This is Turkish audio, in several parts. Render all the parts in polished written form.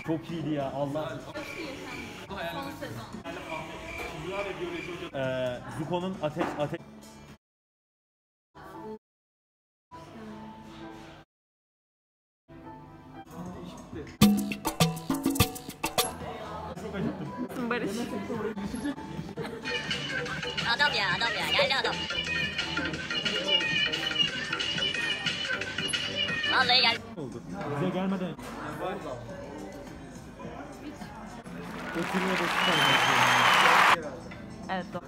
Çok iyiydi ya Allah. Son sezon. Zuko'nun ateş. Çok acıktım. Barış. Adam ya geldi adam. Vallahi geldi. Oldu. Bize gelmeden. Oturuyor Evet doğru.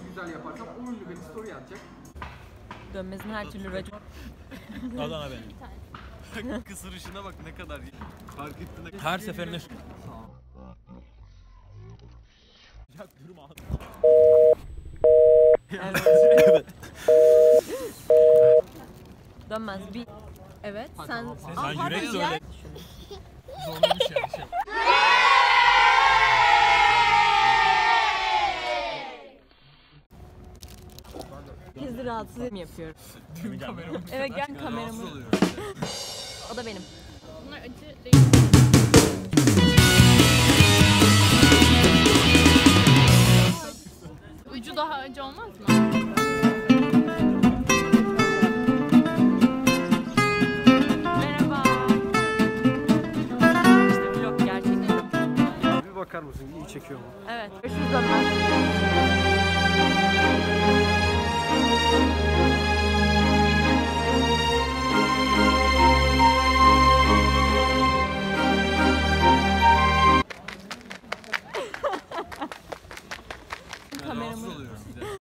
Güzel yaparsam 10 ünlü beni story atacak. Dönmez'in her türlü racon. Adana benim. Kısırışına bak ne kadar iyi. Fark ettin. Her seferinde Ya durma. Evet. Dönmez bir. Evet sen. Sen yürek pardon, söyle. Zorlamış yani. Herkesi rahatsız mı yapıyorum? Tüm kameramı. Evet gel kameramı. Rahatsız oluyor. O da benim. Bunlar acı değil. Ucu daha acı olmaz mı? Merhaba. İşte vlog gerçekten. Bir bakar mısın? İyi çekiyor mu? Evet. Görüşürüz Dönmez. Rahatsız oluyorum bir de.